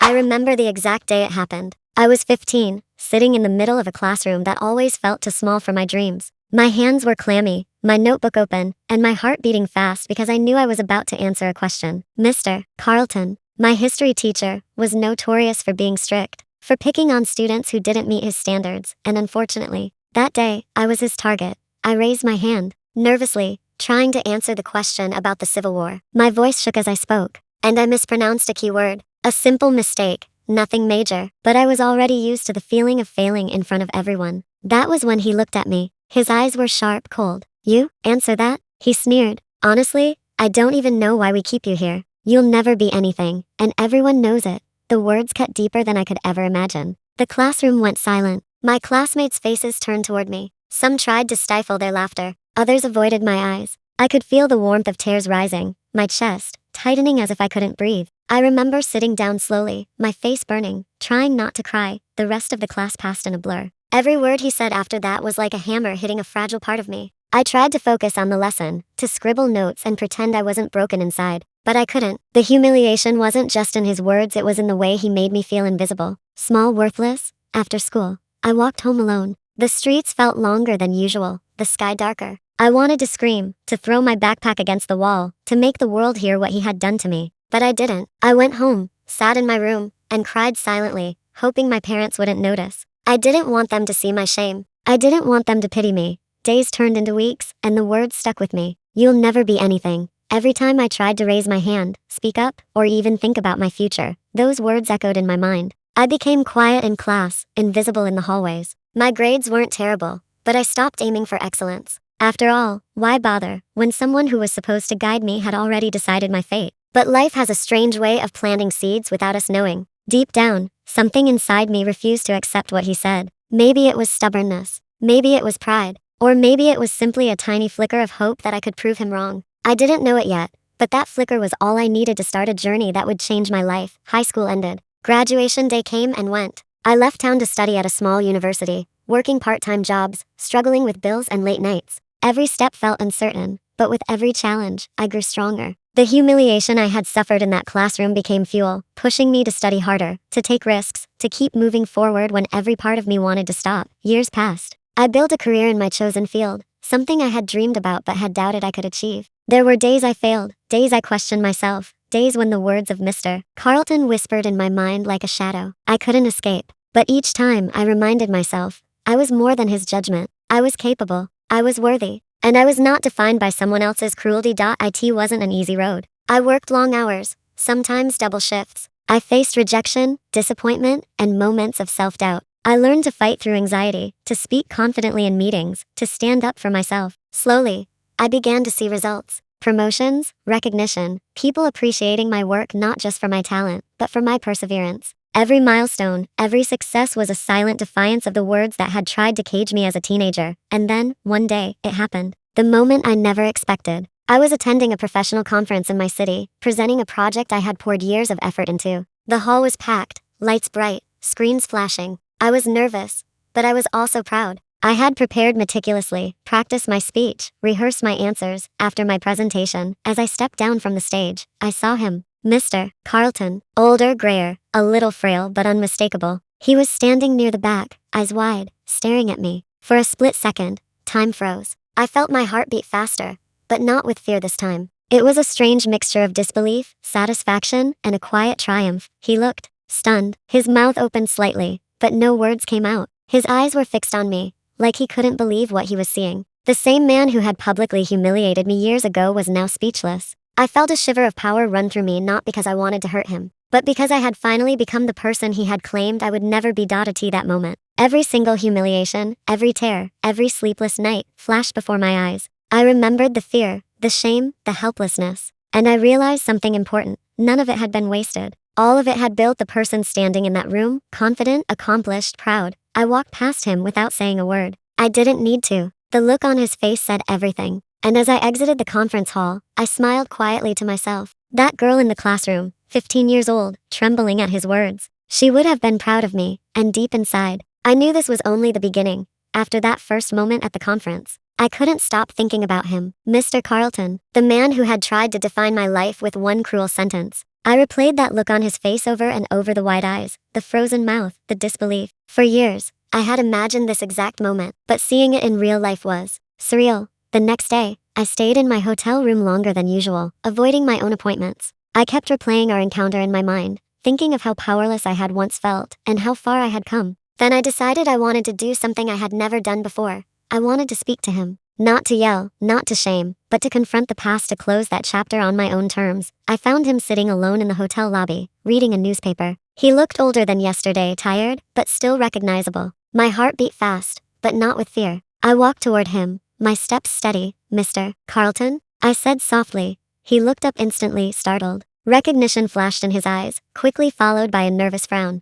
I remember the exact day it happened. I was 15, sitting in the middle of a classroom that always felt too small for my dreams. My hands were clammy, my notebook open, and my heart beating fast because I knew I was about to answer a question. Mr. Carlton, my history teacher, was notorious for being strict, for picking on students who didn't meet his standards, and unfortunately, that day, I was his target. I raised my hand, nervously, trying to answer the question about the Civil War. My voice shook as I spoke, and I mispronounced a key word. A simple mistake, nothing major, but I was already used to the feeling of failing in front of everyone. That was when he looked at me. His eyes were sharp, cold. You answer that? He sneered. Honestly, I don't even know why we keep you here. You'll never be anything, and everyone knows it. The words cut deeper than I could ever imagine. The classroom went silent. My classmates' faces turned toward me. Some tried to stifle their laughter. Others avoided my eyes. I could feel the warmth of tears rising, my chest tightening as if I couldn't breathe. I remember sitting down slowly, my face burning, trying not to cry. The rest of the class passed in a blur. Every word he said after that was like a hammer hitting a fragile part of me. I tried to focus on the lesson, to scribble notes and pretend I wasn't broken inside, but I couldn't. The humiliation wasn't just in his words, it was in the way he made me feel invisible, small, worthless. After school, I walked home alone. The streets felt longer than usual, the sky darker. I wanted to scream, to throw my backpack against the wall, to make the world hear what he had done to me. But I didn't. I went home, sat in my room, and cried silently, hoping my parents wouldn't notice. I didn't want them to see my shame. I didn't want them to pity me. Days turned into weeks, and the words stuck with me. You'll never be anything. Every time I tried to raise my hand, speak up, or even think about my future, those words echoed in my mind. I became quiet in class, invisible in the hallways. My grades weren't terrible, but I stopped aiming for excellence. After all, why bother, when someone who was supposed to guide me had already decided my fate? But life has a strange way of planting seeds without us knowing. Deep down, something inside me refused to accept what he said. Maybe it was stubbornness. Maybe it was pride. Or maybe it was simply a tiny flicker of hope that I could prove him wrong. I didn't know it yet, but that flicker was all I needed to start a journey that would change my life. High school ended. Graduation day came and went. I left town to study at a small university, working part-time jobs, struggling with bills and late nights. Every step felt uncertain, but with every challenge, I grew stronger. The humiliation I had suffered in that classroom became fuel, pushing me to study harder, to take risks, to keep moving forward when every part of me wanted to stop. Years passed. I built a career in my chosen field, something I had dreamed about but had doubted I could achieve. There were days I failed, days I questioned myself, days when the words of Mr. Carlton whispered in my mind like a shadow. I couldn't escape. But each time I reminded myself, I was more than his judgment. I was capable. I was worthy. And I was not defined by someone else's cruelty. It wasn't an easy road. I worked long hours, sometimes double shifts. I faced rejection, disappointment, and moments of self-doubt. I learned to fight through anxiety, to speak confidently in meetings, to stand up for myself. Slowly, I began to see results. Promotions, recognition, people appreciating my work not just for my talent, but for my perseverance. Every milestone, every success was a silent defiance of the words that had tried to cage me as a teenager. And then, one day, it happened. The moment I never expected. I was attending a professional conference in my city, presenting a project I had poured years of effort into. The hall was packed, lights bright, screens flashing. I was nervous, but I was also proud. I had prepared meticulously, practiced my speech, rehearsed my answers. After my presentation, as I stepped down from the stage, I saw him. Mr. Carlton, older, grayer, a little frail but unmistakable. He was standing near the back, eyes wide, staring at me. For a split second, time froze. I felt my heart beat faster, but not with fear this time. It was a strange mixture of disbelief, satisfaction, and a quiet triumph. He looked stunned, his mouth opened slightly, but no words came out. His eyes were fixed on me, like he couldn't believe what he was seeing. The same man who had publicly humiliated me years ago was now speechless. I felt a shiver of power run through me, not because I wanted to hurt him, but because I had finally become the person he had claimed I would never be. That moment. Every single humiliation, every tear, every sleepless night flashed before my eyes. I remembered the fear, the shame, the helplessness. And I realized something important. None of it had been wasted. All of it had built the person standing in that room, confident, accomplished, proud. I walked past him without saying a word. I didn't need to. The look on his face said everything. And as I exited the conference hall, I smiled quietly to myself. That girl in the classroom, 15 years old, trembling at his words. She would have been proud of me, and deep inside, I knew this was only the beginning. After that first moment at the conference, I couldn't stop thinking about him. Mr. Carlton, the man who had tried to define my life with one cruel sentence. I replayed that look on his face over and over, the wide eyes, the frozen mouth, the disbelief. For years, I had imagined this exact moment, but seeing it in real life was surreal. The next day, I stayed in my hotel room longer than usual, avoiding my own appointments. I kept replaying our encounter in my mind, thinking of how powerless I had once felt and how far I had come. Then I decided I wanted to do something I had never done before. I wanted to speak to him. Not to yell, not to shame, but to confront the past, to close that chapter on my own terms. I found him sitting alone in the hotel lobby, reading a newspaper. He looked older than yesterday, tired, but still recognizable. My heart beat fast, but not with fear. I walked toward him, my steps steady. "Mr. Carlton?" I said softly. He looked up instantly, startled. Recognition flashed in his eyes, quickly followed by a nervous frown.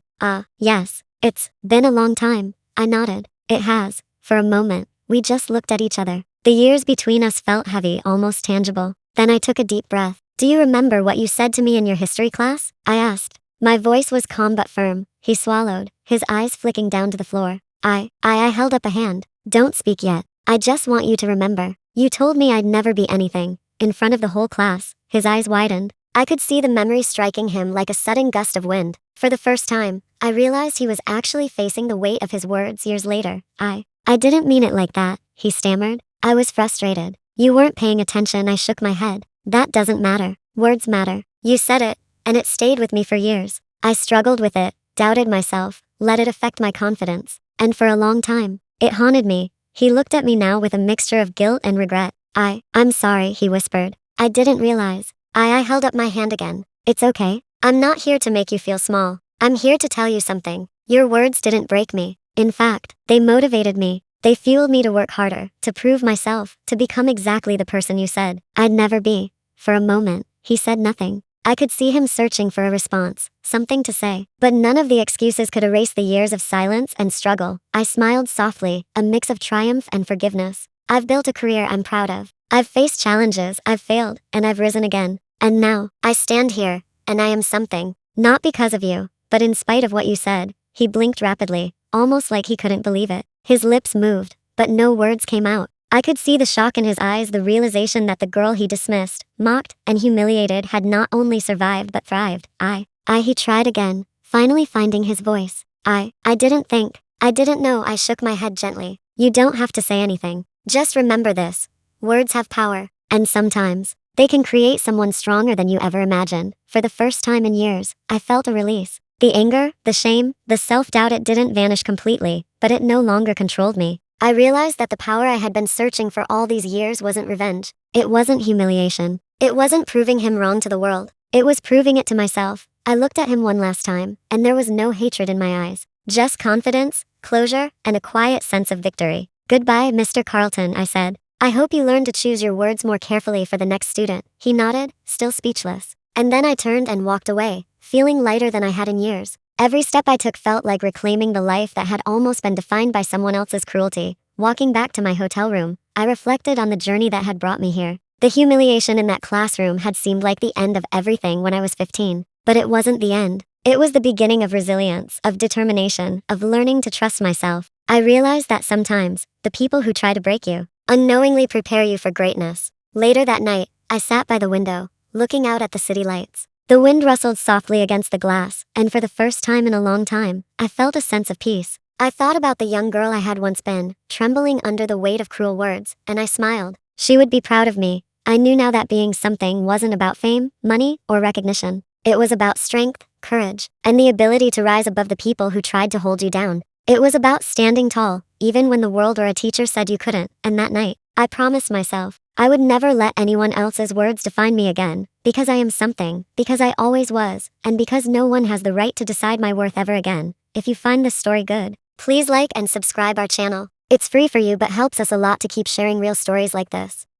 Yes. It's been a long time." I nodded. "It has." For a moment, we just looked at each other. The years between us felt heavy, almost tangible. Then I took a deep breath. "Do you remember what you said to me in your history class?" I asked. My voice was calm but firm. He swallowed, his eyes flicking down to the floor. I held up a hand. "Don't speak yet. I just want you to remember. You told me I'd never be anything." In front of the whole class, his eyes widened. I could see the memory striking him like a sudden gust of wind. For the first time, I realized he was actually facing the weight of his words years later. I didn't mean it like that," he stammered. I was frustrated. "You weren't paying attention." I shook my head. "That doesn't matter. Words matter. You said it, and it stayed with me for years." I struggled with it, doubted myself, let it affect my confidence. And for a long time, it haunted me. He looked at me now with a mixture of guilt and regret. I'm sorry," he whispered. "I didn't realize." I held up my hand again. "It's okay. I'm not here to make you feel small. I'm here to tell you something. Your words didn't break me. In fact, they motivated me. They fueled me to work harder, to prove myself, to become exactly the person you said I'd never be." For a moment, he said nothing. I could see him searching for a response, something to say, but none of the excuses could erase the years of silence and struggle. I smiled softly, a mix of triumph and forgiveness. "I've built a career I'm proud of. I've faced challenges, I've failed, and I've risen again. And now, I stand here, and I am something. Not because of you, but in spite of what you said." He blinked rapidly, almost like he couldn't believe it. His lips moved, but no words came out. I could see the shock in his eyes, the realization that the girl he dismissed, mocked, and humiliated had not only survived but thrived. He tried again, finally finding his voice. I didn't know." I shook my head gently. "You don't have to say anything. Just remember this. Words have power, and sometimes, they can create someone stronger than you ever imagined." For the first time in years, I felt a release. The anger, the shame, the self-doubt, it didn't vanish completely, but it no longer controlled me. I realized that the power I had been searching for all these years wasn't revenge. It wasn't humiliation. It wasn't proving him wrong to the world. It was proving it to myself. I looked at him one last time, and there was no hatred in my eyes. Just confidence, closure, and a quiet sense of victory. "Goodbye, Mr. Carlton," I said. "I hope you learn to choose your words more carefully for the next student." He nodded, still speechless. And then I turned and walked away, feeling lighter than I had in years. Every step I took felt like reclaiming the life that had almost been defined by someone else's cruelty. Walking back to my hotel room, I reflected on the journey that had brought me here. The humiliation in that classroom had seemed like the end of everything when I was 15. But it wasn't the end. It was the beginning of resilience, of determination, of learning to trust myself. I realized that sometimes, the people who try to break you, unknowingly prepare you for greatness. Later that night, I sat by the window, looking out at the city lights. The wind rustled softly against the glass, and for the first time in a long time, I felt a sense of peace. I thought about the young girl I had once been, trembling under the weight of cruel words, and I smiled. She would be proud of me. I knew now that being something wasn't about fame, money, or recognition. It was about strength, courage, and the ability to rise above the people who tried to hold you down. It was about standing tall, even when the world or a teacher said you couldn't. And that night, I promised myself, I would never let anyone else's words define me again, because I am something, because I always was, and because no one has the right to decide my worth ever again. If you find this story good, please like and subscribe our channel. It's free for you but helps us a lot to keep sharing real stories like this.